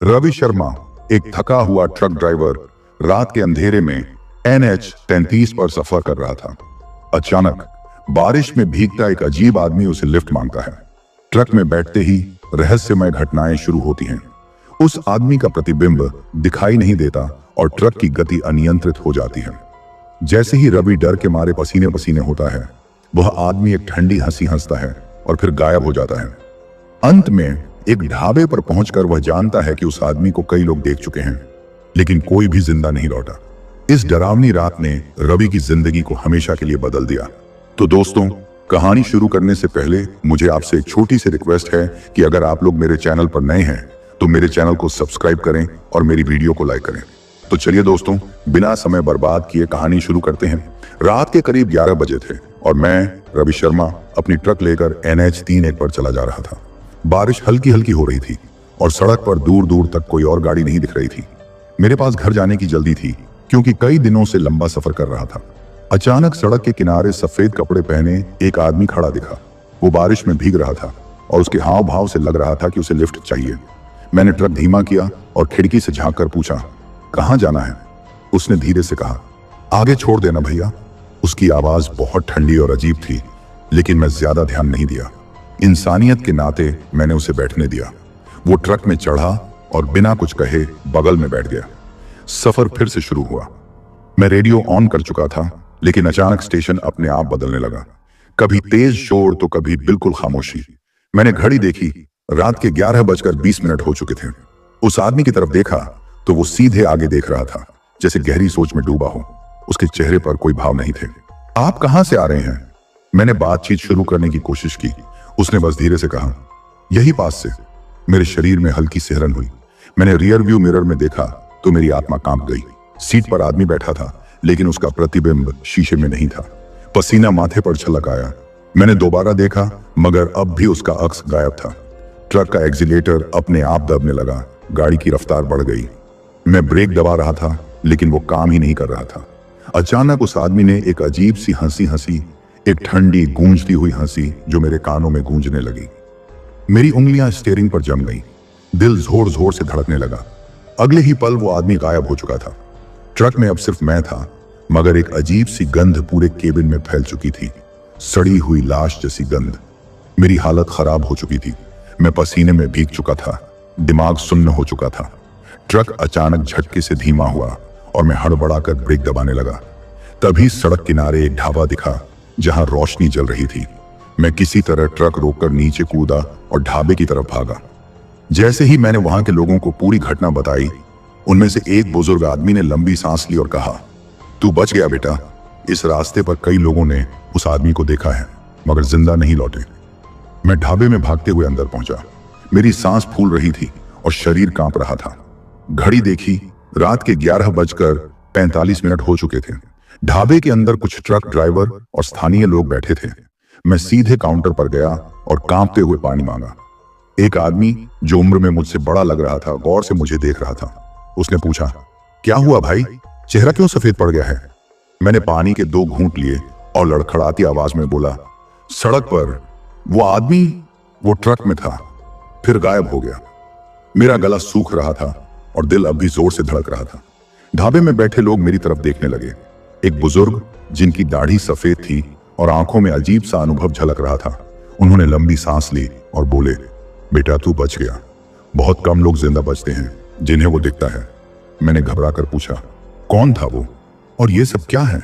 रवि शर्मा एक थका हुआ ट्रक ड्राइवर रात के अंधेरे में NH 33 पर सफर कर रहा था। अचानक बारिश में भीगता एक अजीब आदमी उसे लिफ्ट मांगता है। ट्रक में बैठते ही रहस्यमय घटनाएं शुरू होती हैं। उस आदमी का प्रतिबिंब दिखाई नहीं देता और ट्रक की गति अनियंत्रित हो जाती है। जैसे ही रवि डर के मारे पसीने पसीने होता है, वह आदमी एक ठंडी हंसी हंसता है और फिर गायब हो जाता है। अंत में एक ढाबे पर पहुंचकर वह जानता है कि उस आदमी को कई लोग देख चुके हैं, लेकिन कोई भी जिंदा नहीं लौटा। इस डरावनी रात ने रवि की जिंदगी को हमेशा के लिए बदल दिया। तो दोस्तों, कहानी शुरू करने से पहले मुझे आपसे एक छोटी सी रिक्वेस्ट है कि अगर आप लोग मेरे चैनल पर नए हैं तो मेरे चैनल को सब्सक्राइब करें और मेरी वीडियो को लाइक करें। तो चलिए दोस्तों, बिना समय बर्बाद किए कहानी शुरू करते हैं। रात के करीब 11 बजे थे और मैं रवि शर्मा अपनी ट्रक लेकर NH 31 पर चला जा रहा था। बारिश हल्की हल्की हो रही थी और सड़क पर दूर दूर तक कोई और गाड़ी नहीं दिख रही थी। मेरे पास घर जाने की जल्दी थी क्योंकि कई दिनों से लंबा सफर कर रहा था। अचानक सड़क के किनारे सफेद कपड़े पहने एक आदमी खड़ा दिखा। वो बारिश में भीग रहा था और उसके हाव भाव से लग रहा था कि उसे लिफ्ट चाहिए। मैंने ट्रक धीमा किया और खिड़की से झांक कर पूछा, कहाँ जाना है? उसने धीरे से कहा, आगे छोड़ देना भैया। उसकी आवाज बहुत ठंडी और अजीब थी, लेकिन मैं ज्यादा ध्यान नहीं दिया। इंसानियत के नाते मैंने उसे बैठने दिया। वो ट्रक में चढ़ा और बिना कुछ कहे बगल में बैठ गया। सफर फिर से शुरू हुआ। मैं रेडियो ऑन कर चुका था, लेकिन अचानक स्टेशन अपने आप बदलने लगा। कभी तेज शोर तो कभी बिल्कुल खामोशी। मैंने घड़ी देखी, रात के 11:20 हो चुके थे। उस आदमी की तरफ देखा तो वो सीधे आगे देख रहा था, जैसे गहरी सोच में डूबा हो। उसके चेहरे पर कोई भाव नहीं थे। आप कहां से आ रहे हैं? मैंने बातचीत शुरू करने की कोशिश की। उसने बस धीरे से कहा, यही पास से। मेरे शरीर में हल्की सिहरन हुई। मैंने रियर व्यू मिरर में देखा तो मेरी आत्मा कांप गई। सीट पर आदमी बैठा था, लेकिन उसका प्रतिबिंब शीशे में नहीं था। पसीना माथे पर छलक आया। मैंने दोबारा देखा, मगर अब भी उसका अक्स गायब था। ट्रक का एक्सीलेटर अपने आप दबने लगा। गाड़ी की रफ्तार बढ़ गई। मैं ब्रेक दबा रहा था, लेकिन वो काम ही नहीं कर रहा था। अचानक उस आदमी ने एक अजीब सी हंसी हंसी, एक ठंडी गूंजती हुई हंसी जो मेरे कानों में गूंजने लगी। मेरी उंगलियां स्टीयरिंग पर जम गईं। दिल जोर जोर से धड़कने लगा। अगले ही पल वो आदमी गायब हो चुका था। ट्रक में अब सिर्फ मैं था, मगर एक अजीब सी गंध पूरे केबिन में फैल चुकी थी। सड़ी हुई लाश जैसी गंध। मेरी हालत खराब हो चुकी थी। मैं पसीने में भीग चुका था। दिमाग सुन्न हो चुका था। ट्रक अचानक झटके से धीमा हुआ और मैं हड़बड़ाकर ब्रेक दबाने लगा। तभी सड़क किनारे एक ढाबा दिखा जहां रोशनी जल रही थी। मैं किसी तरह ट्रक रोककर नीचे कूदा और ढाबे की तरफ भागा। जैसे ही मैंने वहां के लोगों को पूरी घटना बताई, उनमें से एक बुजुर्ग आदमी ने लंबी सांस ली और कहा, तू बच गया बेटा। इस रास्ते पर कई लोगों ने उस आदमी को देखा है, मगर जिंदा नहीं लौटे। मैं ढाबे में भागते हुए अंदर पहुंचा। मेरी सांस फूल रही थी और शरीर कांप रहा था। घड़ी देखी, रात के 11:45 हो चुके थे। ढाबे के अंदर कुछ ट्रक ड्राइवर और स्थानीय लोग बैठे थे। मैं सीधे काउंटर पर गया और कांपते हुए पानी मांगा। एक आदमी जो उम्र में मुझसे बड़ा लग रहा था, गौर से मुझे देख रहा था। उसने पूछा, क्या हुआ भाई? चेहरा क्यों सफेद पड़ गया है? मैंने पानी के 2 घूंट लिए और लड़खड़ाती आवाज में बोला, सड़क पर वो आदमी वो ट्रक में था, फिर गायब हो गया। मेरा गला सूख रहा था और दिल अब भी जोर से धड़क रहा था। ढाबे में बैठे लोग मेरी तरफ देखने लगे। एक बुजुर्ग जिनकी दाढ़ी सफेद थी और आंखों में अजीब सा अनुभव झलक रहा था, उन्होंने लंबी सांस ली और बोले, बेटा तू बच गया। बहुत कम लोग जिंदा बचते हैं जिन्हें वो दिखता है। मैंने घबरा कर पूछा, कौन था वो और ये सब क्या है?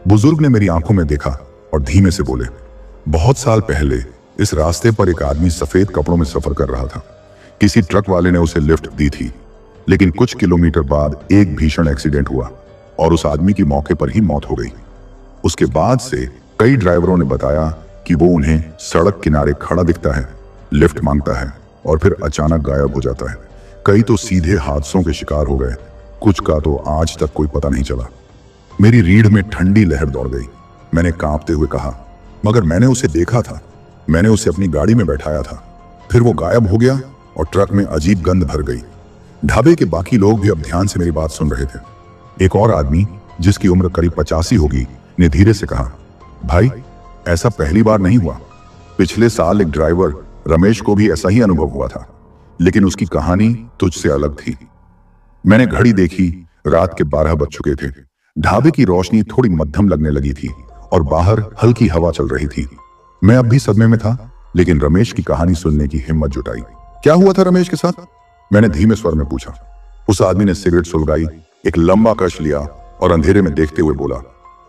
बुजुर्ग ने मेरी आंखों में देखा और धीमे से बोले, बहुत साल पहले इस रास्ते पर एक आदमी सफेद कपड़ों में सफर कर रहा था। किसी ट्रक वाले ने उसे लिफ्ट दी थी, लेकिन कुछ किलोमीटर बाद एक भीषण एक्सीडेंट हुआ और उस आदमी की मौके पर ही मौत हो गई। उसके बाद से कई ड्राइवरों ने बताया कि वो उन्हें सड़क किनारे खड़ा दिखता है, लिफ्ट मांगता है और फिर अचानक गायब हो जाता है। कई तो सीधे हादसों के शिकार हो गए, कुछ का तो आज तक कोई पता नहीं चला। मेरी रीढ़ में ठंडी लहर दौड़ गई। मैंने कांपते हुए कहा, मगर मैंने उसे देखा था। मैंने उसे अपनी गाड़ी में बैठाया था, फिर वो गायब हो गया और ट्रक में अजीब गंध भर गई। ढाबे के बाकी लोग भी अब ध्यान से मेरी बात सुन रहे थे। एक और आदमी जिसकी उम्र करीब 85 होगी ने धीरे से कहा, भाई ऐसा पहली बार नहीं हुआ। पिछले साल एक ड्राइवर रमेश को भी ऐसा ही अनुभव हुआ था। लेकिन उसकी कहानी तुझसे अलग थी। मैंने घड़ी देखी, रात के 12 बज चुके थे। ढाबे की रोशनी थोड़ी मध्यम लगने लगी थी और बाहर हल्की हवा चल रही थी। मैं अब भी सदमे में था, लेकिन रमेश की कहानी सुनने की हिम्मत जुटाई। क्या हुआ था रमेश के साथ? मैंने धीमे स्वर में पूछा। उस आदमी ने सिगरेट सुलगाई, एक लंबा कश लिया और अंधेरे में देखते हुए बोला,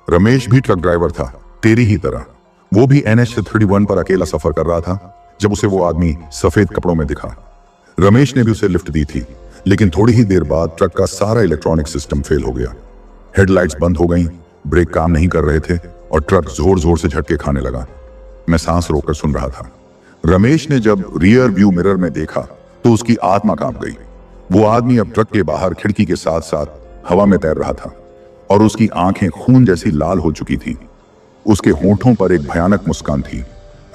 रमेश भी ट्रक ड्राइवर था, तेरी ही तरह। वो भी NH 31 पर अकेला सफर कर रहा था जब उसे वो आदमी सफेद कपड़ों में दिखा। रमेश ने भी उसे लिफ्ट दी थी, लेकिन थोड़ी ही देर बाद ट्रक का सारा इलेक्ट्रॉनिक सिस्टम फेल हो गया। हेडलाइट्स बंद हो गईं, ब्रेक काम नहीं कर रहे थे और ट्रक जोर जोर से झटके खाने लगा। मैं सांस रोककर सुन रहा था। रमेश ने जब रियर व्यू मिरर में देखा तो उसकी आत्मा कांप गई। वो आदमी अब ट्रक के बाहर खिड़की के साथ साथ हवा में तैर रहा था और उसकी आंखें खून जैसी लाल हो चुकी थी। उसके होठों पर एक भयानक मुस्कान थी।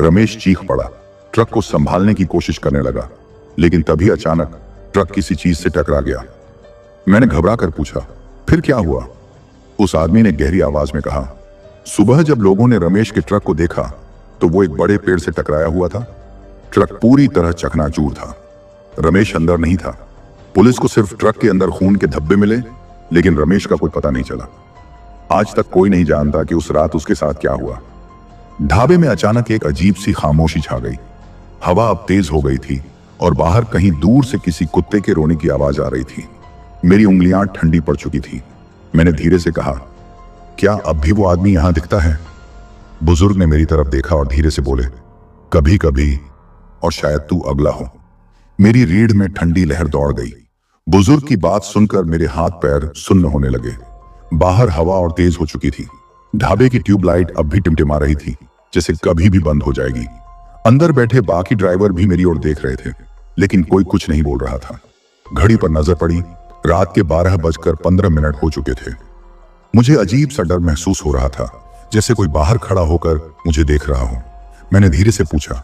रमेश चीख पड़ा, ट्रक को संभालने की कोशिश करने लगा, लेकिन तभी अचानक ट्रक किसी चीज से टकरा गया। मैंने घबरा कर पूछा, फिर क्या हुआ? उस आदमी ने गहरी आवाज में कहा, सुबह जब लोगों ने रमेश के ट्रक को देखा तो वो एक बड़े पेड़ से टकराया हुआ था। ट्रक पूरी तरह चकनाचूर था। रमेश अंदर नहीं था। पुलिस को सिर्फ ट्रक के अंदर खून के धब्बे मिले, लेकिन रमेश का कोई पता नहीं चला। आज तक कोई नहीं जानता कि उस रात उसके साथ क्या हुआ। ढाबे में अचानक एक अजीब सी खामोशी छा गई। हवा अब तेज हो गई थी और बाहर कहीं दूर से किसी कुत्ते के रोने की आवाज आ रही थी। मेरी उंगलियां ठंडी पड़ चुकी थी। मैंने धीरे से कहा, क्या अब भी वो आदमी यहां दिखता है? बुजुर्ग ने मेरी तरफ देखा और धीरे से बोले, कभी कभी, और शायद तू अगला हो। मेरी रीढ़ में ठंडी लहर दौड़ गई। बुजुर्ग की बात सुनकर मेरे हाथ पैर सुन्न होने लगे। बाहर हवा और तेज हो चुकी थी। ढाबे की ट्यूबलाइट अब भी टिमटिमा रही थी, जैसे कभी भी बंद हो जाएगी। अंदर बैठे बाकी ड्राइवर भी मेरी ओर देख रहे थे, लेकिन कोई कुछ नहीं बोल रहा था। घड़ी पर नजर पड़ी, रात के 12:15 हो चुके थे। मुझे अजीब सा डर महसूस हो रहा था, जैसे कोई बाहर खड़ा होकर मुझे देख रहा हो। मैंने धीरे से पूछा,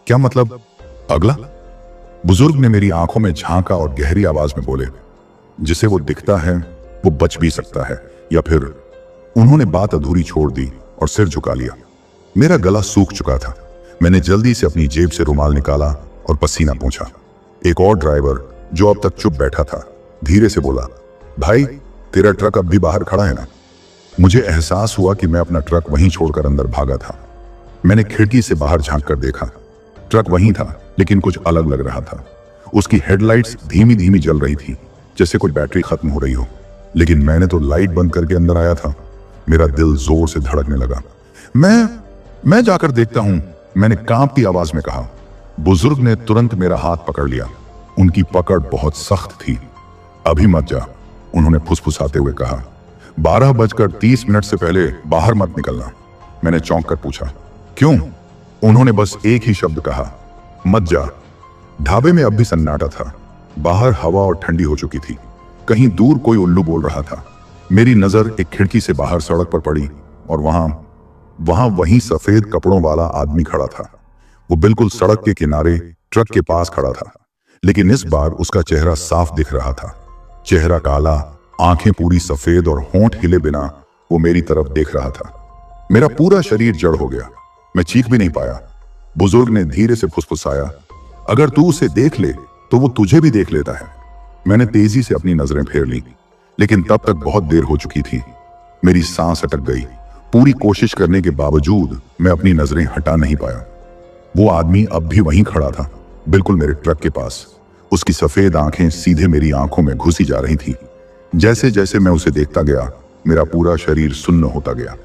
क्या मतलब अगला? बुजुर्ग ने मेरी आंखों में झांका और गहरी आवाज में बोले, जिसे वो दिखता है वो बच भी सकता है, या फिर। उन्होंने बात अधूरी छोड़ दी और सिर झुका लिया। मेरा गला सूख चुका था। मैंने जल्दी से अपनी जेब से रुमाल निकाला और पसीना पोंछा। एक और ड्राइवर जो अब तक चुप बैठा था धीरे से बोला, भाई तेरा ट्रक अब भी बाहर खड़ा है ना? मुझे एहसास हुआ कि मैं अपना ट्रक वहीं छोड़कर अंदर भागा था। मैंने खिड़की से बाहर झांक कर देखा। ट्रक वहीं था, लेकिन कुछ अलग लग रहा था। उसकी हेडलाइट्स धीमी धीमी जल रही थी, जैसे कोई बैटरी खत्म हो रही हो। लेकिन मैंने तो लाइट बंद करके अंदर आया था। मेरा दिल जोर से धड़कने लगा। मैं जाकर देखता हूं, मैंने कांपती आवाज में कहा। बुजुर्ग ने तुरंत मेरा हाथ पकड़ लिया। उनकी पकड़ बहुत सख्त थी। अभी मत जा, उन्होंने फुसफुसाते हुए कहा। 12:30 से पहले बाहर मत निकलना। मैंने चौंक कर पूछा, क्यों? उन्होंने बस एक ही शब्द कहा, मत जा। ढाबे में अब भी सन्नाटा था। बाहर हवा और ठंडी हो चुकी थी। कहीं दूर कोई उल्लू बोल रहा था। मेरी नजर एक खिड़की से बाहर सड़क पर पड़ी और वहां वही सफेद कपड़ों वाला आदमी खड़ा था। वो बिल्कुल सड़क के किनारे ट्रक के पास खड़ा था, लेकिन इस बार उसका चेहरा साफ दिख रहा था। चेहरा काला, आंखें पूरी सफेद और होंठ हिले बिना वो मेरी तरफ देख रहा था। मेरा पूरा शरीर जड़ हो गया। मैं चीख भी नहीं पाया। बुजुर्ग ने धीरे से फुसफुसाया, अगर तू उसे देख ले तो वो तुझे भी देख लेता है। मैंने तेजी से अपनी नजरें फेर ली, लेकिन तब तक बहुत देर हो चुकी थी। मेरी सांस अटक गई। पूरी कोशिश करने के बावजूद मैं अपनी नजरें हटा नहीं पाया। वो आदमी अब भी वहीं खड़ा था, बिल्कुल मेरे ट्रक के पास। उसकी सफेद आंखें सीधे मेरी आंखों में घुसी जा रही थी। जैसे जैसे मैं उसे देखता गया, मेरा पूरा शरीर सुन्न होता गया।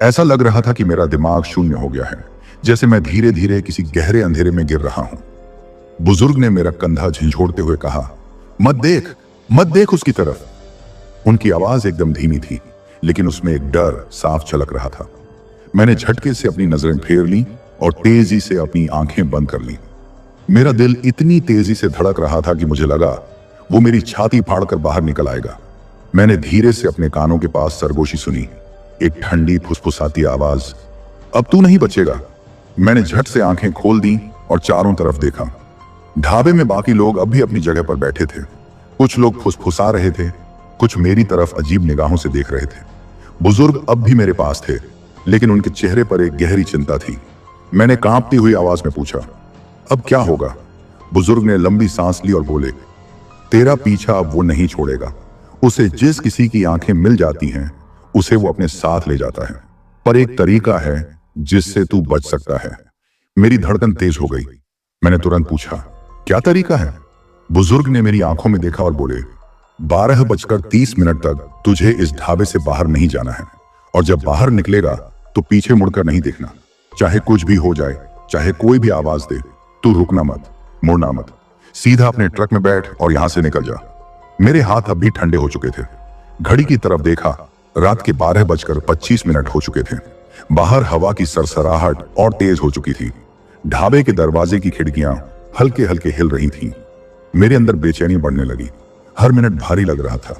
ऐसा लग रहा था कि मेरा दिमाग शून्य हो गया है, जैसे मैं धीरे धीरे किसी गहरे अंधेरे में गिर रहा हूं। बुजुर्ग ने मेरा कंधा झंझोड़ते हुए कहा, मत देख उसकी तरफ। उनकी आवाज एकदम धीमी थी, लेकिन उसमें एक डर साफ झलक रहा था। मैंने झटके से अपनी नजरें फेर ली और तेजी से अपनी आंखें बंद कर ली। मेरा दिल इतनी तेजी से धड़क रहा था कि मुझे लगा वो मेरी छाती फाड़कर बाहर निकल आएगा। मैंने धीरे से अपने कानों के पास सरगोशी सुनी, एक ठंडी फुसफुसाती आवाज, अब तू नहीं बचेगा। मैंने झट से आंखें खोल दी और चारों तरफ देखा। ढाबे में बाकी लोग अब भी अपनी जगह पर बैठे थे। कुछ लोग फुसफुसा रहे थे, कुछ मेरी तरफ अजीब निगाहों से देख रहे थे। बुजुर्ग अब भी मेरे पास थे, लेकिन उनके चेहरे पर एक गहरी चिंता थी। मैंने कांपती हुई आवाज में पूछा, अब क्या होगा? बुजुर्ग ने लंबी सांस ली और बोले, तेरा पीछा अब वो नहीं छोड़ेगा। उसे जिस किसी की आंखें मिल जाती हैं उसे वो अपने साथ ले जाता है, पर एक तरीका है जिससे तू बच सकता है। मेरी धड़कन तेज हो गई। मैंने तुरंत पूछा, क्या तरीका है? बुजुर्ग ने मेरी आंखों में देखा और बोले, 12:30 तक तुझे इस ढाबे से बाहर नहीं जाना है, और जब बाहर निकलेगा तो पीछे मुड़कर नहीं देखना। चाहे कुछ भी हो जाए, चाहे कोई भी आवाज दे, तू रुकना मत, मुड़ना मत। सीधा अपने ट्रक में बैठ और यहां से निकल जा। मेरे हाथ अब भी ठंडे हो चुके थे। घड़ी की तरफ देखा, रात के 12:25 हो चुके थे। बाहर हवा की सरसराहट और तेज हो चुकी थी। ढाबे के दरवाजे की खिड़कियां हल्के हल्के हिल रही थीं। मेरे अंदर बेचैनी बढ़ने लगी। हर मिनट भारी लग रहा था।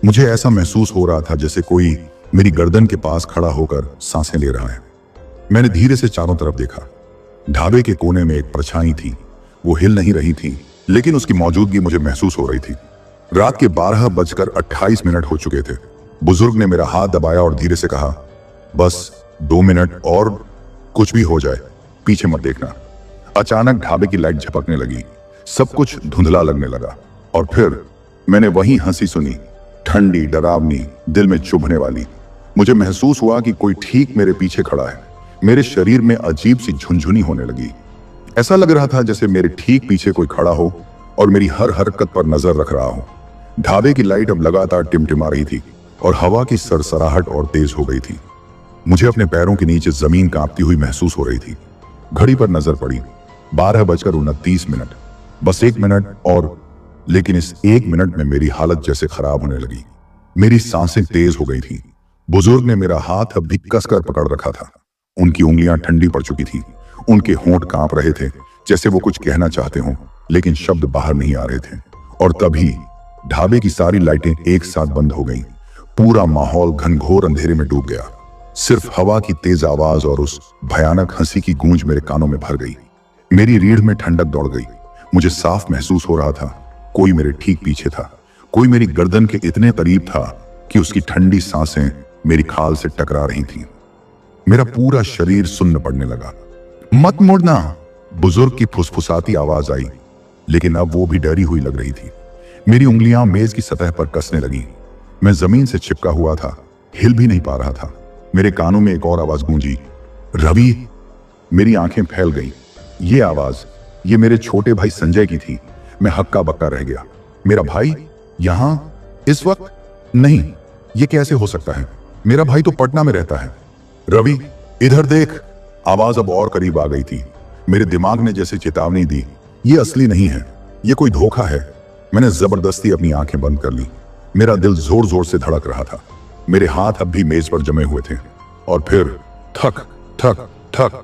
मुझे ऐसा महसूस हो रहा था जैसे कोई मेरी गर्दन के पास खड़ा होकर सांसें ले रहा है। मैंने धीरे से चारों तरफ देखा। ढाबे के कोने में एक परछाई थी। वो हिल नहीं रही थी, लेकिन उसकी मौजूदगी मुझे महसूस हो रही थी। रात के 12:28 हो चुके थे। बुजुर्ग ने मेरा हाथ दबाया और धीरे से कहा, बस 2 मिनट और, कुछ भी हो जाए पीछे मत देखना। अचानक ढाबे की लाइट झपकने लगी। सब कुछ धुंधला लगने लगा, और फिर मैंने वही हंसी सुनी, ठंडी, डरावनी, दिल में चुभने वाली। मुझे महसूस हुआ कि कोई ठीक मेरे पीछे खड़ा है। मेरे शरीर में अजीब सी झुनझुनी होने लगी। ऐसा लग रहा था जैसे मेरे ठीक पीछे कोई खड़ा हो और मेरी हर हरकत पर नजर रख रहा हो। ढाबे की लाइट अब लगातार टिमटिमा रही थी और हवा की सरसराहट और तेज हो गई थी। मुझे अपने पैरों के नीचे जमीन कांपती हुई महसूस हो रही थी। घड़ी पर नजर पड़ी, 12:29। बस 1 मिनट और, लेकिन इस 1 मिनट में मेरी हालत जैसे खराब होने लगी। मेरी सांसें तेज हो गई थी। बुजुर्ग ने मेरा हाथ अब भी कसकर पकड़ रखा था। उनकी उंगलियां ठंडी पड़ चुकी थी। उनके होंठ कांप रहे थे, जैसे वो कुछ कहना चाहते हों, लेकिन शब्द बाहर नहीं आ रहे थे। और तभी ढाबे की सारी लाइटें एक साथ बंद हो गईं। पूरा माहौल घनघोर अंधेरे में डूब गया। सिर्फ हवा की तेज आवाज और उस भयानक हंसी की गूंज मेरे कानों में भर गई। मेरी रीढ़ में ठंडक दौड़ गई। मुझे साफ महसूस हो रहा था कोई मेरे ठीक पीछे था। कोई मेरी गर्दन के इतने करीब था कि उसकी ठंडी सांसें मेरी खाल से टकरा रही थीं। मेरा पूरा शरीर सुन्न पड़ने लगा। मत मुड़ना, बुजुर्ग की फुसफुसाती आवाज आई, लेकिन अब वो भी डरी हुई लग रही थी। मेरी उंगलियां मेज की सतह पर कसने लगी। मैं जमीन से चिपका हुआ था, हिल भी नहीं पा रहा था। मेरे कानों में एक और आवाज गूंजी, रवि। मेरी आंखें फैल गईं। ये आवाज, ये मेरे छोटे भाई संजय की थी। मैं हक्का बक्का रह गया। मेरा भाई यहां इस वक्त? नहीं, ये कैसे हो सकता है? मेरा भाई तो पटना में रहता है। रवि, इधर देख। आवाज अब और करीब आ गई थी। मेरे दिमाग ने जैसे चेतावनी दी, ये असली नहीं है, ये कोई धोखा है। मैंने जबरदस्ती अपनी आंखें बंद कर ली। मेरा दिल जोर जोर से धड़क रहा था। मेरे हाथ अब भी मेज पर जमे हुए थे। और फिर ठक ठक ठक,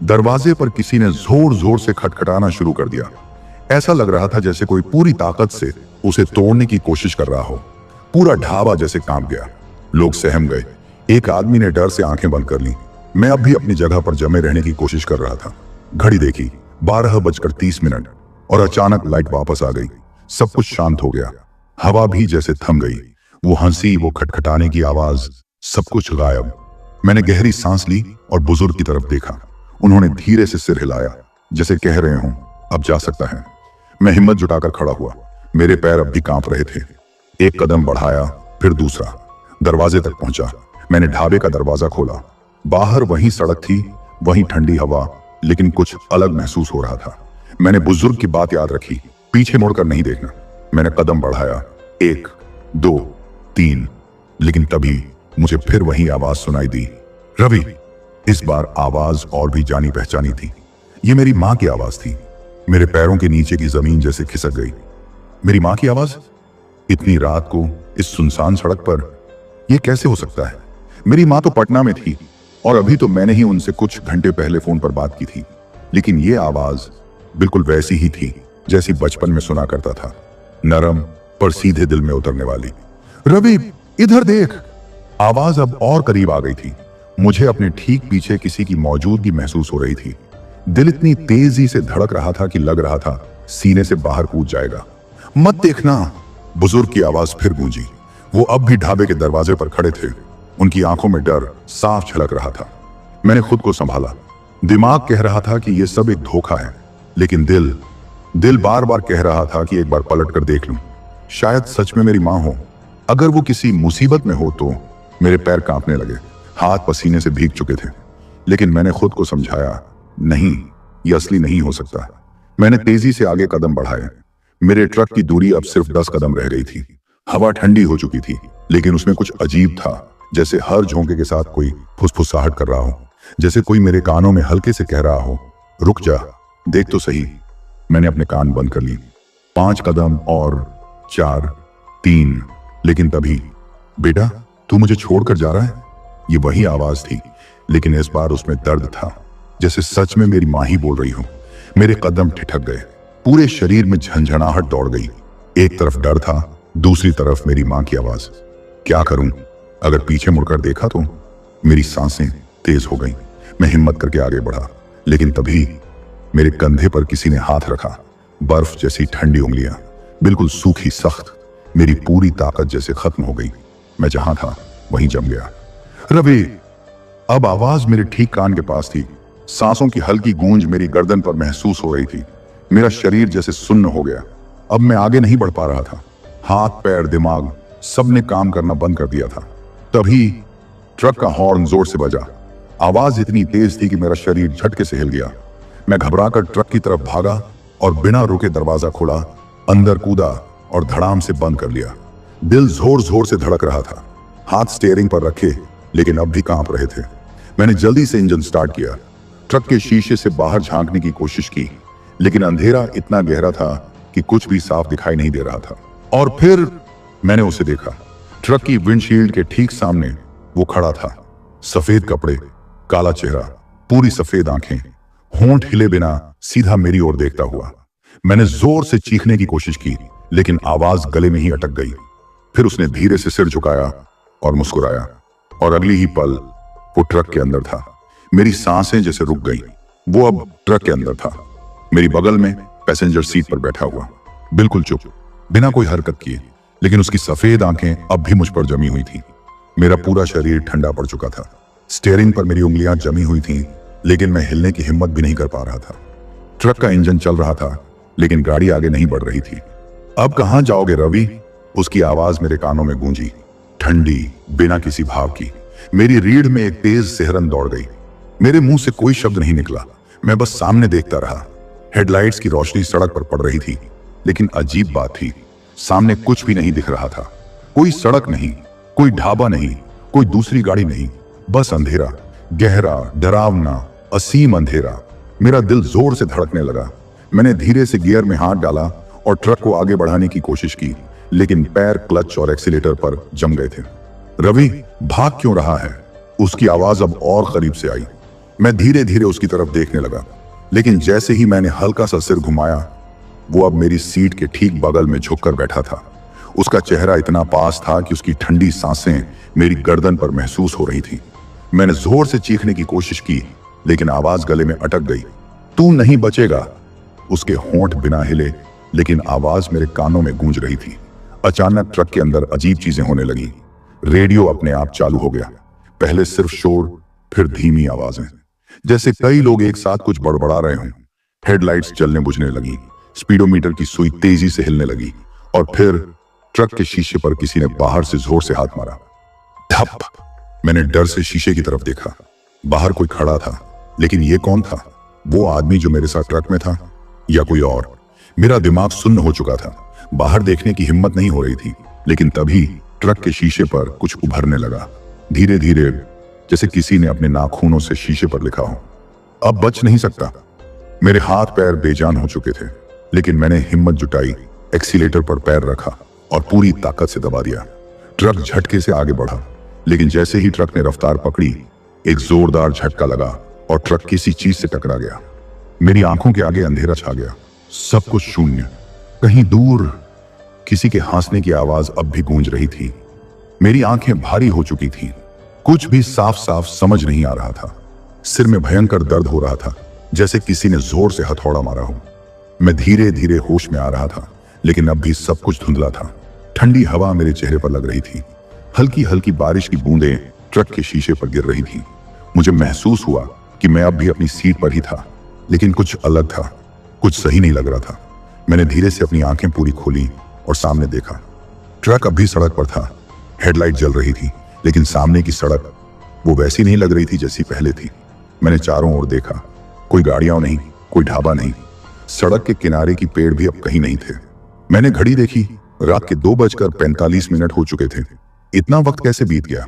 दरवाजे पर किसी ने जोर जोर से खटखटाना शुरू कर दिया। ऐसा लग रहा था जैसे कोई पूरी ताकत से उसे तोड़ने की कोशिश कर रहा हो। पूरा ढाबा जैसे कांप गया। लोग सहम गए। एक आदमी ने डर से आंखें बंद कर ली। मैं अब भी अपनी जगह पर जमे रहने की कोशिश कर रहा था। घड़ी देखी, 12:30, और अचानक लाइट वापस आ गई। सब कुछ शांत हो गया। हवा भी जैसे थम गई। वो हंसी, वो खटखटाने की आवाज, सब कुछ गायब। मैंने गहरी सांस ली और बुजुर्ग की तरफ देखा। उन्होंने धीरे से सिर हिलाया, जैसे कह रहे हों, अब जा सकता है। मैं हिम्मत जुटाकर खड़ा हुआ। मेरे पैर अब भी कांप रहे थे। एक कदम बढ़ाया, फिर दूसरा। दरवाजे तक पहुंचा। मैंने ढाबे का दरवाजा खोला। बाहर वही सड़क थी, वही ठंडी हवा, लेकिन कुछ अलग महसूस हो रहा था। मैंने बुजुर्ग की बात याद रखी, पीछे मुड़कर नहीं देखना। मैंने कदम बढ़ाया, 1, 2, 3, लेकिन तभी मुझे फिर वही आवाज सुनाई दी, रवि। इस बार आवाज और भी जानी पहचानी थी। ये मेरी माँ की आवाज थी। मेरे पैरों के नीचे की जमीन जैसे खिसक गई। मेरी माँ की आवाज? इतनी रात को इस सुनसान सड़क पर? यह कैसे हो सकता है? मेरी माँ तो पटना में थी और अभी तो मैंने ही उनसे कुछ घंटे पहले फोन पर बात की थी। लेकिन यह आवाज बिल्कुल वैसी ही थी जैसी बचपन में सुना करता था, नरम पर सीधे दिल में उतरने वाली। रवि, इधर देख। आवाज अब और करीब आ गई थी। मुझे अपने ठीक पीछे किसी की मौजूदगी महसूस हो रही थी। दिल इतनी तेजी से धड़क रहा था कि लग रहा था सीने से बाहर कूद जाएगा। मत देखना, बुजुर्ग की आवाज फिर गूंजी। वो अब भी ढाबे के दरवाजे पर खड़े थे। उनकी आंखों में डर साफ झलक रहा था। मैंने खुद को संभाला। दिमाग कह रहा था कि यह सब एक धोखा है, लेकिन दिल दिल बार बार कह रहा था कि एक बार पलट कर देख लूं, शायद सच में मेरी माँ हो। अगर वो किसी मुसीबत में हो तो। मेरे पैर कांपने लगे, हाथ पसीने से भीग चुके थे, लेकिन मैंने खुद को समझाया, नहीं, ये असली नहीं हो सकता। मैंने तेजी से आगे कदम बढ़ाए। मेरे ट्रक की दूरी अब सिर्फ 10 कदम रह गई थी। हवा ठंडी हो चुकी थी, लेकिन उसमें कुछ अजीब था, जैसे हर झोंके के साथ कोई फुसफुसाहट कर रहा हो, जैसे कोई मेरे कानों में हल्के से कह रहा हो, रुक जा, देख तो सही। मैंने अपने कान बंद कर लिए। 5 कदम और 4, 3, लेकिन तभी, बेटा तू मुझे छोड़कर जा रहा है? ये वही आवाज थी, लेकिन इस बार उसमें दर्द था, जैसे सच में मेरी माँ ही बोल रही हो। मेरे कदम ठिठक गए, पूरे शरीर में झंझनाहट दौड़ गई। एक तरफ डर था, दूसरी तरफ मेरी माँ की आवाज। क्या करूं? अगर पीछे मुड़कर देखा तो? मेरी सांसें तेज हो गईं। मैं हिम्मत करके आगे बढ़ा, लेकिन तभी मेरे कंधे पर किसी ने हाथ रखा। बर्फ जैसी ठंडी उंगलियां, बिल्कुल सूखी, सख्त। मेरी पूरी ताकत जैसे खत्म हो गई। मैं जहां था वहीं जम गया। रवि! अब आवाज मेरे ठीक कान के पास थी। सांसों की हल्की गूंज मेरी गर्दन पर महसूस हो रही थी। मेरा शरीर जैसे सुन्न हो गया। अब मैं आगे नहीं बढ़ पा रहा था। हाथ, पैर, दिमाग सब ने काम करना बंद कर दिया था। तभी ट्रक का हॉर्न जोर से बजा। आवाज इतनी तेज थी कि मेरा शरीर झटके से हिल गया। मैं घबराकर ट्रक की तरफ भागा और बिना रुके दरवाजा खोला, अंदर कूदा और धड़ाम से बंद कर लिया। दिल जोर जोर से धड़क रहा था। हाथ स्टीयरिंग पर रखे, लेकिन अब भी कांप रहे थे। मैंने जल्दी से इंजन स्टार्ट किया। ट्रक के शीशे से बाहर झांकने की कोशिश की, लेकिन अंधेरा इतना गहरा था कि कुछ भी साफ दिखाई नहीं दे रहा था। और फिर मैंने उसे देखा। ट्रक की विंडशील्ड के ठीक सामने वो खड़ा था। सफेद कपड़े, काला चेहरा, पूरी सफेद आंखें, होंठ हिले बिना सीधा मेरी ओर देखता हुआ। मैंने जोर से चीखने की कोशिश की, लेकिन आवाज गले में ही अटक गई। फिर उसने धीरे से सिर झुकाया और मुस्कुराया, और अगली ही पल वो ट्रक के अंदर था। मेरी सांसें जैसे रुक गईं। वो अब ट्रक के अंदर था, मेरी बगल में पैसेंजर सीट पर बैठा हुआ, बिल्कुल चुप, बिना कोई हरकत किए, लेकिन उसकी सफेद आंखें अब भी मुझ पर जमी हुई थी। मेरा पूरा शरीर ठंडा पड़ चुका था। स्टीयरिंग पर मेरी उंगलियां जमी हुई थीं, लेकिन मैं हिलने की हिम्मत भी नहीं कर पा रहा था। ट्रक का इंजन चल रहा था, लेकिन गाड़ी आगे नहीं बढ़ रही थी। अब कहां जाओगे रवि? उसकी आवाज मेरे कानों में गूंजी, ठंडी, बिना किसी भाव की। मेरी रीढ़ में एक तेज सिहरन दौड़ गई। मेरे मुंह से कोई शब्द नहीं निकला। मैं बस सामने देखता रहा। हेडलाइट्स की रोशनी सड़क पर पड़ रही थी, लेकिन अजीब बात थी, सामने कुछ भी नहीं दिख रहा था। कोई सड़क नहीं, कोई ढाबा नहीं, कोई दूसरी गाड़ी नहीं, बस अंधेरा, गहरा, डरावना, असीम अंधेरा। मेरा दिल जोर से धड़कने लगा। मैंने धीरे से गियर में हाथ डाला और ट्रक को आगे बढ़ाने की कोशिश की, लेकिन पैर क्लच और एक्सीलेटर पर जम गए थे। रवि, भाग क्यों रहा है? उसकी आवाज अब और करीब से आई। मैं धीरे धीरे उसकी तरफ देखने लगा, लेकिन जैसे ही मैंने हल्का सा सिर घुमाया, वो अब मेरी सीट के ठीक बगल में झुककर बैठा था। उसका चेहरा इतना पास था कि उसकी ठंडी सांसें मेरी गर्दन पर महसूस हो रही थी। मैंने जोर से चीखने की कोशिश की, लेकिन आवाज गले में अटक गई। तू नहीं बचेगा। उसके होंठ बिना हिले, लेकिन आवाज मेरे कानों में गूंज रही थी। अचानक ट्रक के अंदर अजीब चीजें होने लगी। रेडियो अपने आप चालू हो गया। पहले सिर्फ शोर, फिर धीमी आवाजें, जैसे कई लोग एक साथ कुछ बड़बड़ा रहे हों। हेडलाइट्स जलने बुझने लगी, स्पीडोमीटर की सुई तेजी से हिलने लगी, और फिर ट्रक के शीशे पर किसी ने बाहर से जोर से हाथ मारा। धप! मैंने डर से शीशे की तरफ देखा। बाहर कोई खड़ा था, लेकिन ये कौन था? वो आदमी जो मेरे साथ ट्रक में था, या कोई और? मेरा दिमाग सुन्न हो चुका था। बाहर देखने की हिम्मत नहीं हो रही थी, लेकिन तभी ट्रक के शीशे पर कुछ उभरने लगा, धीरे धीरे, जैसे किसी ने अपने नाखूनों से शीशे पर लिखा हो, अब बच नहीं सकता। मेरे हाथ पैर बेजान हो चुके थे, लेकिन मैंने हिम्मत जुटाई, एक्सीलेटर पर पैर रखा और पूरी ताकत से दबा दिया। ट्रक झटके से आगे बढ़ा, लेकिन जैसे ही ट्रक ने रफ्तार पकड़ी, एक जोरदार झटका लगा और ट्रक किसी चीज से टकरा गया। मेरी आंखों के आगे अंधेरा छा गया, सब कुछ शून्य। कहीं दूर किसी के हंसने की आवाज अब भी गूंज रही थी। मेरी आंखें भारी हो चुकी थीं, कुछ भी साफ साफ समझ नहीं आ रहा था। सिर में भयंकर दर्द हो रहा था, जैसे किसी ने जोर से हथौड़ा मारा हो। मैं धीरे धीरे होश में आ रहा था, लेकिन अब भी सब कुछ धुंधला था। ठंडी हवा मेरे चेहरे पर लग रही थी। हल्की हल्की बारिश की बूंदें ट्रक के शीशे पर गिर रही थीं। मुझे महसूस हुआ कि मैं अब भी अपनी सीट पर ही था, लेकिन कुछ अलग था, कुछ सही नहीं लग रहा था। मैंने धीरे से अपनी आंखें पूरी खोली और सामने देखा। ट्रक अब भी सड़क पर था। हेडलाइट जल रही थी, लेकिन सामने की सड़क वो वैसी नहीं लग रही थी जैसी पहले थी। मैंने चारों ओर देखा, कोई गाड़ियां नहीं, कोई ढाबा नहीं, सड़क के किनारे की पेड़ भी अब कहीं नहीं थे। मैंने घड़ी देखी, रात के 2:45 हो चुके थे। इतना वक्त कैसे बीत गया?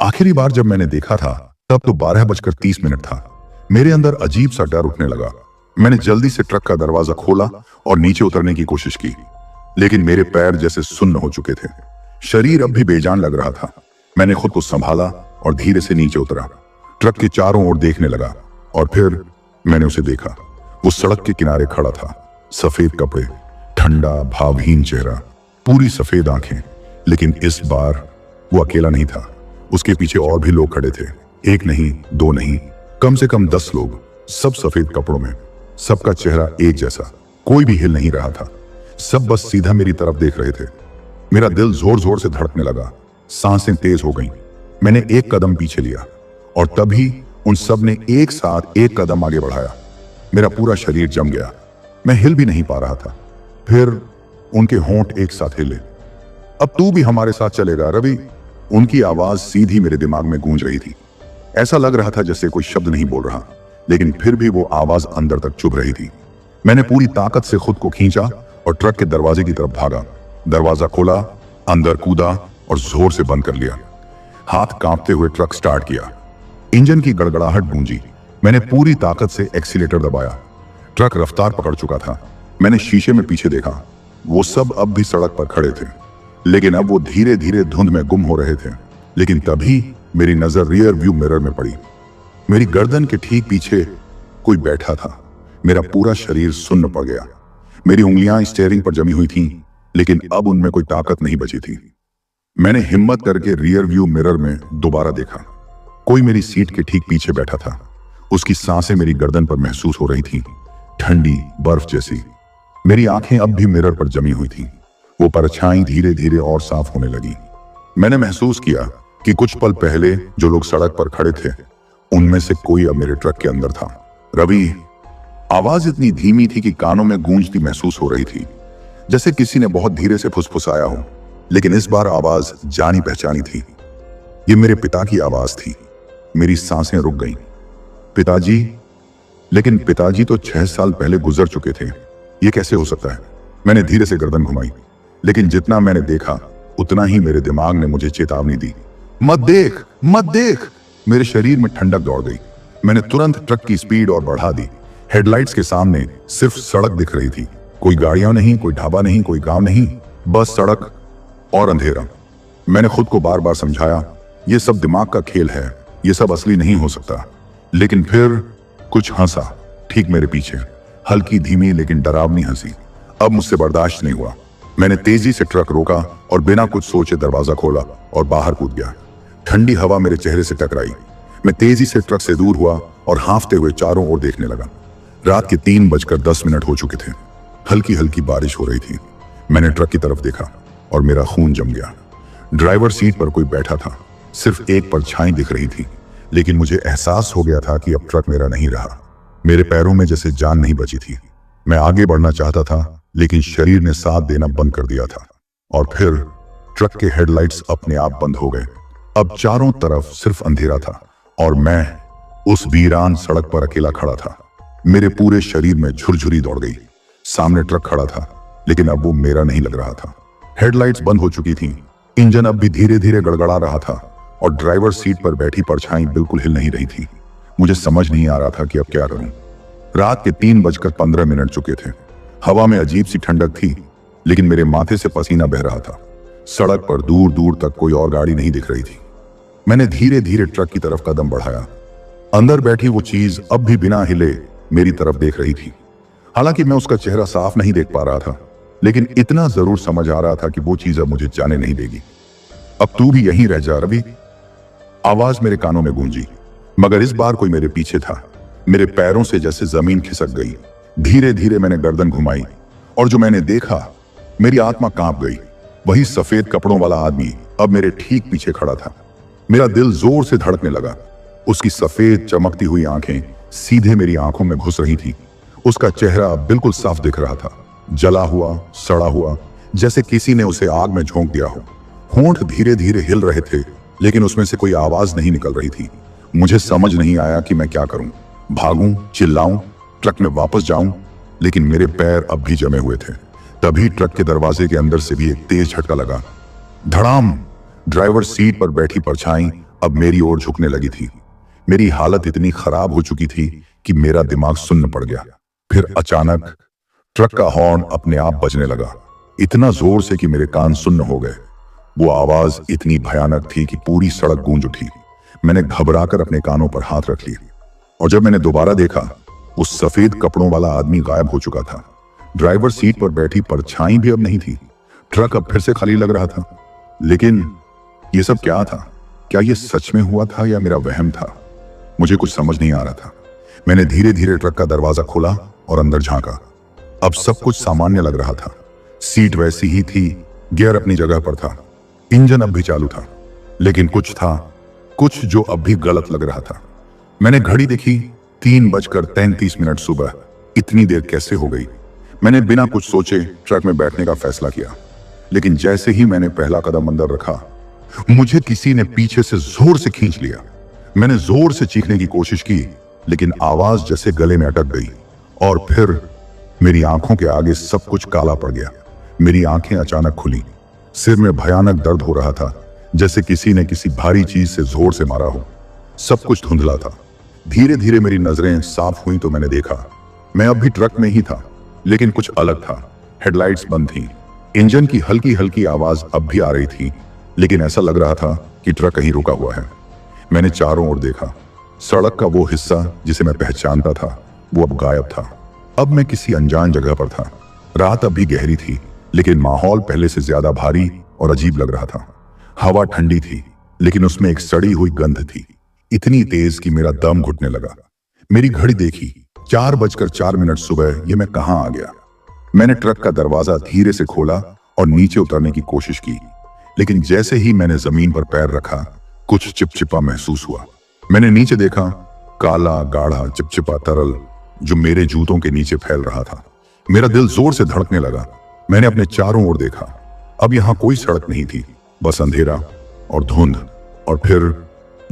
आखिरी बार जब मैंने देखा था तब तो 12:30 था। मेरे अंदर अजीब सा डर उठने लगा। मैंने जल्दी से ट्रक का दरवाजा खोला और नीचे उतरने की कोशिश की, लेकिन मेरे पैर जैसे सुन्न हो चुके थे। शरीर अब भी बेजान लग रहा था। मैंने खुद को संभाला और धीरे से नीचे उतरा। ट्रक के चारों ओर देखने लगा और फिर मैंने उसे देखा। वो सड़क के किनारे खड़ा था, सफेद कपड़े, ठंडा भावहीन चेहरा, पूरी सफेद आंखें। लेकिन इस बार वो अकेला नहीं था, उसके पीछे और भी लोग खड़े थे। एक नहीं, दो नहीं, कम से कम 10 लोग, सब सफेद कपड़ों में। सबका चेहरा एक जैसा, कोई भी हिल नहीं रहा था। सब बस सीधा मेरी तरफ देख रहे थे। मेरा दिल जोर जोर से धड़कने लगा, सांसें तेज हो गईं। मैंने एक कदम पीछे लिया और तभी उन सब ने एक साथ एक कदम आगे बढ़ाया। मेरा पूरा शरीर जम गया, मैं हिल भी नहीं पा रहा था। फिर उनके होंठ एक साथ हिले। अब तू भी हमारे साथ चलेगा रवि? उनकी आवाज सीधी मेरे दिमाग में गूंज रही थी। ऐसा लग रहा था जैसे कोई शब्द नहीं बोल रहा, लेकिन फिर भी वो आवाज अंदर तक चुभ रही थी। मैंने पूरी ताकत से खुद को खींचा और ट्रक के दरवाजे की तरफ भागा। दरवाजा खोला, अंदर कूदा और जोर से बंद कर लिया। हाथ कांपते हुए ट्रक स्टार्ट किया। इंजन की गड़गड़ाहट गूंजी। मैंने पूरी ताकत से एक्सीलेटर दबाया। ट्रक रफ्तार पकड़ चुका था। मैंने शीशे में पीछे देखा, वो सब अब भी सड़क पर खड़े थे, लेकिन अब वो धीरे धीरे धुंध में गुम हो रहे थे। लेकिन तभी मेरी नजर रियर व्यू मिरर में पड़ी। मेरी गर्दन के ठीक पीछे कोई बैठा था। मेरा पूरा शरीर सुन्न पड़ गया। मेरी उंगलियां स्टीयरिंग पर जमी हुई थीं, लेकिन अब उनमें कोई ताकत नहीं बची थी। मैंने हिम्मत करके रियर व्यू मिरर में दोबारा देखा। कोई मेरी सीट के ठीक पीछे बैठा था। उसकी सांसें मेरी गर्दन पर महसूस हो रही थीं, ठंडी बर्फ जैसी। मेरी आंखें अब भी मिरर पर जमी हुई थीं। वो परछाई धीरे धीरे और साफ होने लगी। मैंने महसूस किया कि कुछ पल पहले जो लोग सड़क पर खड़े थे, उनमें से कोई अब मेरे ट्रक के अंदर था। रवि, आवाज इतनी धीमी थी कि कानों में गूंजती महसूस हो रही थी, जैसे किसी ने बहुत धीरे से फुसफुसाया हो। लेकिन इस बार आवाज जानी पहचानी थी। ये मेरे पिता की आवाज थी। मेरी सांसें रुक गईं। पिताजी? लेकिन पिताजी तो 6 साल पहले गुजर चुके थे। ये कैसे हो सकता है? मैंने धीरे से गर्दन घुमाई, लेकिन जितना मैंने देखा उतना ही मेरे दिमाग ने मुझे चेतावनी दी। मत देख, मत देख! मेरे शरीर में ठंडक दौड़ गई। मैंने तुरंत ट्रक की स्पीड और बढ़ा दी। हेडलाइट्स के सामने सिर्फ सड़क दिख रही थी। कोई गाड़ियां नहीं, कोई ढाबा नहीं, कोई गांव नहीं, बस सड़क और अंधेरा। मैंने खुद को बार बार समझाया, ये सब दिमाग का खेल है, ये सब असली नहीं हो सकता। लेकिन फिर कुछ हंसा ठीक मेरे पीछे, हल्की धीमी लेकिन डरावनी हंसी। अब मुझसे बर्दाश्त नहीं हुआ। मैंने तेजी से ट्रक रोका और बिना कुछ सोचे दरवाजा खोला और बाहर कूद गया। ठंडी हवा मेरे चेहरे से टकराई। मैं तेजी से ट्रक से दूर हुआ और हांफते हुए चारों ओर देखने लगा। रात के 3:10 हो चुके थे। हल्की हल्की बारिश हो रही थी। मैंने ट्रक की तरफ देखा और मेरा खून जम गया। ड्राइवर सीट पर कोई बैठा था। सिर्फ एक परछाई दिख रही थी, लेकिन मुझे एहसास हो गया था कि अब ट्रक मेरा नहीं रहा। मेरे पैरों में जैसे जान नहीं बची थी। मैं आगे बढ़ना चाहता था, लेकिन शरीर ने साथ देना बंद कर दिया था। और फिर ट्रक के हेडलाइट्स अपने आप बंद हो गए। अब चारों तरफ सिर्फ अंधेरा था और मैं उस वीरान सड़क पर अकेला खड़ा था। मेरे पूरे शरीर में झुरझुरी दौड़ गई। सामने ट्रक खड़ा था, लेकिन अब वो मेरा नहीं लग रहा था। हेडलाइट्स बंद हो चुकी थीं। इंजन अब भी धीरे धीरे गड़गड़ा रहा था और ड्राइवर सीट पर बैठी परछाई बिल्कुल हिल नहीं रही थी। मुझे समझ नहीं आ रहा था कि अब क्या करूं। रात के 3:15 चुके थे। हवा में अजीब सी ठंडक थी, लेकिन मेरे माथे से पसीना बह रहा था। सड़क पर दूर दूर तक कोई और गाड़ी नहीं दिख रही थी। मैंने धीरे धीरे ट्रक की तरफ कदम बढ़ाया। अंदर बैठी वो चीज अब भी बिना हिले मेरी तरफ देख रही थी। हालांकि मैं उसका चेहरा साफ नहीं देख पा रहा था, लेकिन इतना जरूर समझ आ रहा था कि वो चीज अब मुझे जाने नहीं देगी। अब तू भी यहीं रह जा रवि, आवाज मेरे कानों में गूंजी। मगर इस बार कोई मेरे पीछे था। मेरे पैरों से जैसे जमीन खिसक गई। धीरे धीरे मैंने गर्दन घुमाई और जो मैंने देखा, मेरी आत्मा कांप गई। वही सफेद कपड़ों वाला आदमी अब मेरे ठीक पीछे खड़ा था। मेरा दिल जोर से धड़कने लगा। उसकी सफेद चमकती हुई आंखें सीधे मेरी आंखों में घुस रही थी। उसका चेहरा बिल्कुल साफ दिख रहा था। जला हुआ, सड़ा हुआ, जैसे किसी ने उसे आग में झोंक दिया हो। होंठ धीरे धीरे हिल रहे थे, लेकिन उसमें से कोई आवाज नहीं निकल रही थी। मुझे समझ नहीं आया कि मैं क्या करूं। भागूं, चिल्लाऊं, ट्रक में वापस जाऊं, लेकिन मेरे पैर अब भी जमे हुए थे। तभी ट्रक के दरवाजे के अंदर से भी एक तेज झटका लगा। धड़ाम! ड्राइवर सीट पर बैठी परछाई अब मेरी ओर झुकने लगी थी। मेरी हालत इतनी खराब हो चुकी थी कि मेरा दिमाग सुन्न पड़ गया। फिर अचानक ट्रक का हॉर्न अपने आप बजने लगा, इतना जोर से कि मेरे कान सुन्न हो गए। वो आवाज इतनी भयानक थी कि पूरी सड़क गूंज उठी। मैंने घबराकर अपने कानों पर हाथ रख लिए, और जब मैंने दोबारा देखा, उस सफेद कपड़ों वाला आदमी गायब हो चुका था। ड्राइवर सीट पर बैठी परछाई भी अब नहीं थी। ट्रक अब फिर से खाली लग रहा था। लेकिन ये सब क्या था? क्या ये सच में हुआ था या मेरा वहम था? मुझे कुछ समझ नहीं आ रहा था। मैंने धीरे धीरे ट्रक का दरवाजा खोला और अंदर झांका। अब सब कुछ सामान्य लग रहा था। सीट वैसी ही थी, गियर अपनी जगह पर था, इंजन अब भी चालू था, लेकिन कुछ जो अब भी गलत लग रहा था। मैंने घड़ी देखी, 3:33 सुबह। इतनी देर कैसे हो गई? मैंने बिना कुछ सोचे ट्रक में बैठने का फैसला किया, लेकिन जैसे ही मैंने पहला कदम अंदर रखा, मुझे किसी ने पीछे से जोर से खींच लिया। मैंने जोर से चीखने की कोशिश की, लेकिन आवाज जैसे गले में अटक गई, और फिर मेरी आंखों के आगे सब कुछ काला पड़ गया। मेरी आंखें अचानक खुली। सिर में भयानक दर्द हो रहा था, जैसे किसी ने किसी भारी चीज से जोर से मारा हो। सब कुछ धुंधला था। धीरे धीरे मेरी नजरें साफ हुई तो मैंने देखा, मैं अब भी ट्रक में ही था, लेकिन कुछ अलग था। हेडलाइट्स बंद थी, इंजन की हल्की हल्की आवाज अब भी आ रही थी, लेकिन ऐसा लग रहा था कि ट्रक कहीं रुका हुआ है। मैंने चारों ओर देखा। सड़क का वो हिस्सा जिसे मैं पहचानता था, वो अब गायब था। अब मैं किसी अनजान जगह पर था। रात अब भी गहरी थी, लेकिन माहौल पहले से ज्यादा भारी और अजीब लग रहा था। हवा ठंडी थी, लेकिन उसमें एक सड़ी हुई गंध थी, इतनी तेज कि मेरा दम घुटने लगा। मेरी घड़ी देखी, 4:04 सुबह। ये मैं कहां आ गया? मैंने ट्रक का दरवाजा धीरे से खोला और नीचे उतरने की कोशिश की, लेकिन जैसे ही मैंने जमीन पर पैर रखा, कुछ चिपचिपा महसूस हुआ। मैंने नीचे देखा, काला गाढ़ा चिपचिपा तरल जो मेरे जूतों के नीचे फैल रहा था। मेरा दिल जोर से धड़कने लगा। मैंने अपने चारों ओर देखा। अब यहां कोई सड़क नहीं थी, बस अंधेरा और धुंध। और फिर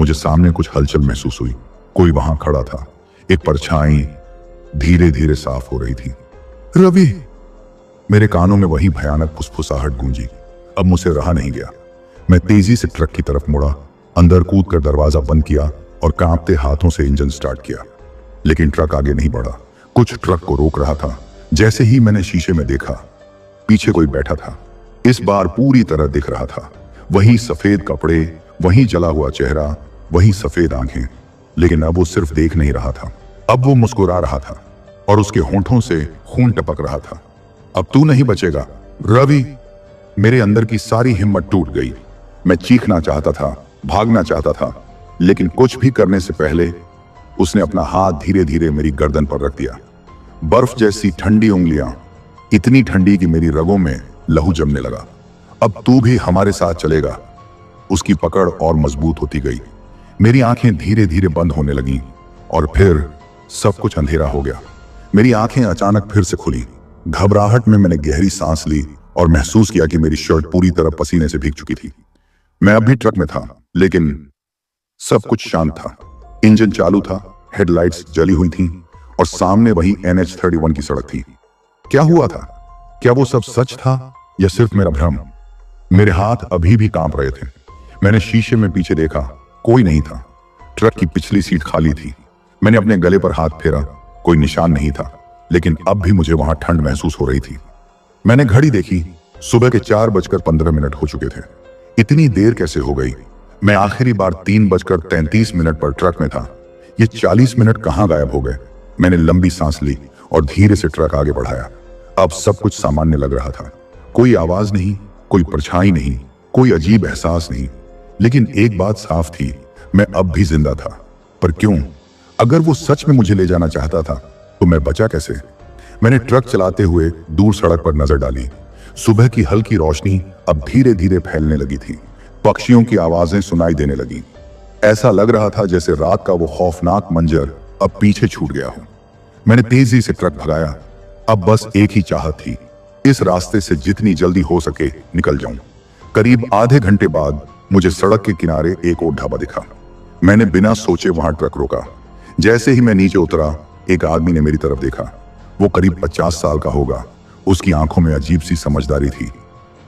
मुझे सामने कुछ हलचल महसूस हुई। कोई वहां खड़ा था। एक परछाई धीरे धीरे साफ हो रही थी। रवि! मेरे कानों में वही भयानक फुसफुसाहट गूंजी। अब मुझसे रहा नहीं गया। मैं तेजी से ट्रक की तरफ मुड़ा, अंदर कूदकर दरवाजा बंद किया और कांपते हाथों से इंजन स्टार्ट किया। लेकिन ट्रक आगे नहीं बढ़ा। कुछ ट्रक को रोक रहा था। जैसे ही मैंने शीशे में देखा, पीछे कोई बैठा था। इस बार पूरी तरह दिख रहा था। वही सफेद कपड़े, वही जला हुआ चेहरा, वही सफेद आंखें। लेकिन अब वो सिर्फ देख नहीं रहा था, अब वो मुस्कुरा रहा था, और उसके होंठों से खून टपक रहा था। अब तू नहीं बचेगा, रवि! मेरे अंदर की सारी हिम्मत टूट गई। मैं चीखना चाहता था, भागना चाहता था, लेकिन कुछ भी करने से पहले उसने अपना हाथ धीरे धीरे मेरी गर्दन पर रख दिया। बर्फ जैसी ठंडी उंगलियां, इतनी ठंडी कि मेरी रगों में लहू जमने लगा। अब तू भी हमारे साथ चलेगा। उसकी पकड़ और मजबूत होती गई। मेरी आंखें धीरे धीरे बंद होने लगीं, और फिर सब कुछ अंधेरा हो गया। मेरी आंखें अचानक फिर से खुली। घबराहट में मैंने गहरी सांस ली और महसूस किया कि मेरी शर्ट पूरी तरह पसीने से भीग चुकी थी। मैं अब भी ट्रक में था, लेकिन सब कुछ शांत था। इंजन चालू था, हेडलाइट्स जली हुई थीं, और सामने वही NH-31 की सड़क थी। क्या हुआ था? क्या वो सब सच था या सिर्फ मेरा भ्रम? मेरे हाथ अभी भी कांप रहे थे। मैंने शीशे में पीछे देखा, कोई नहीं था। ट्रक की पिछली सीट खाली थी। मैंने अपने गले पर हाथ फेरा, कोई निशान नहीं था, लेकिन अब भी मुझे वहां ठंड महसूस हो रही थी। मैंने घड़ी देखी, सुबह के 4:15 हो चुके थे। इतनी देर कैसे हो गई? मैं आखिरी बार 3:33 पर ट्रक में था। ये 40 मिनट कहां गायब हो गए? मैंने लंबी सांस ली और धीरे से ट्रक आगे बढ़ाया। अब सब कुछ सामान्य लग रहा था। कोई आवाज नहीं, कोई परछाई नहीं, कोई अजीब एहसास नहीं। लेकिन एक बात साफ थी, मैं अब भी जिंदा था। पर क्यों? अगर वो सच में मुझे ले जाना चाहता था, तो मैं बचा कैसे? मैंने ट्रक चलाते हुए दूर सड़क पर नजर डाली। सुबह की हल्की रोशनी अब धीरे धीरे फैलने लगी थी। पक्षियों की आवाजें सुनाई देने लगी। ऐसा लग रहा था जैसे रात का वो खौफनाक मंजर अब पीछे छूट गया हो। मैंने तेजी से ट्रक भगाया। अब बस एक ही चाहत थी, इस रास्ते से जितनी जल्दी हो सके निकल जाऊं। करीब आधे घंटे बाद मुझे सड़क के किनारे एक और ढाबा दिखा। मैंने बिना सोचे वहां ट्रक रोका। जैसे ही मैं नीचे उतरा, एक आदमी ने मेरी तरफ देखा। वो करीब 50 साल का होगा। उसकी आंखों में अजीब सी समझदारी थी।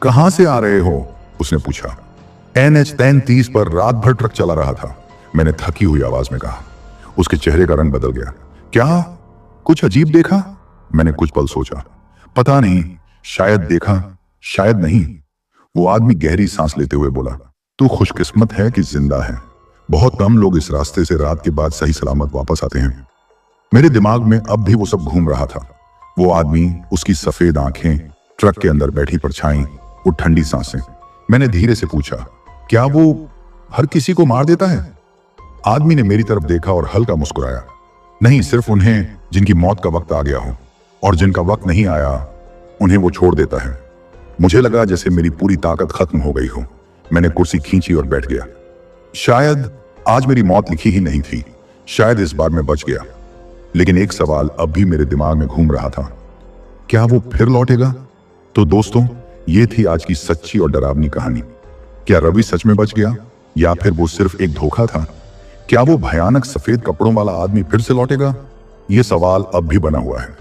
कहां से आ रहे हो? उसने पूछा। NH 33 पर रात भर ट्रक चला रहा था, मैंने थकी हुई आवाज में कहा। उसके चेहरे का रंग बदल गया। क्या कुछ अजीब देखा? मैंने कुछ पल सोचा। पता नहीं, शायद देखा, शायद नहीं। वो आदमी गहरी सांस लेते हुए बोला, तू खुशकिस्मत है कि जिंदा है। बहुत कम लोग इस रास्ते से रात के बाद सही सलामत वापस आते हैं। मेरे दिमाग में अब भी वो सब घूम रहा था। वो आदमी, उसकी सफेद आंखें, ट्रक के अंदर बैठी परछाई, वो ठंडी सांसें। मैंने धीरे से पूछा, क्या वो हर किसी को मार देता है? आदमी ने मेरी तरफ देखा और हल्का मुस्कुराया। नहीं, सिर्फ उन्हें जिनकी मौत का वक्त आ गया हो, और जिनका वक्त नहीं आया उन्हें वो छोड़ देता है। मुझे लगा जैसे मेरी पूरी ताकत खत्म हो गई हो। मैंने कुर्सी खींची और बैठ गया। शायद आज मेरी मौत लिखी ही नहीं थी, शायद इस बार मैं बच गया। लेकिन एक सवाल अब भी मेरे दिमाग में घूम रहा था, क्या वो फिर लौटेगा? तो दोस्तों, ये थी आज की सच्ची और डरावनी कहानी। क्या रवि सच में बच गया, या फिर वो सिर्फ एक धोखा था? क्या वो भयानक सफेद कपड़ों वाला आदमी फिर से लौटेगा? ये सवाल अब भी बना हुआ है।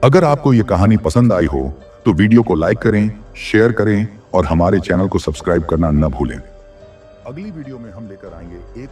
अगर आपको ये कहानी पसंद आई हो तो वीडियो को लाइक करें, शेयर करें और हमारे चैनल को सब्सक्राइब करना न भूलें। अगली वीडियो में हम लेकर आएंगे एक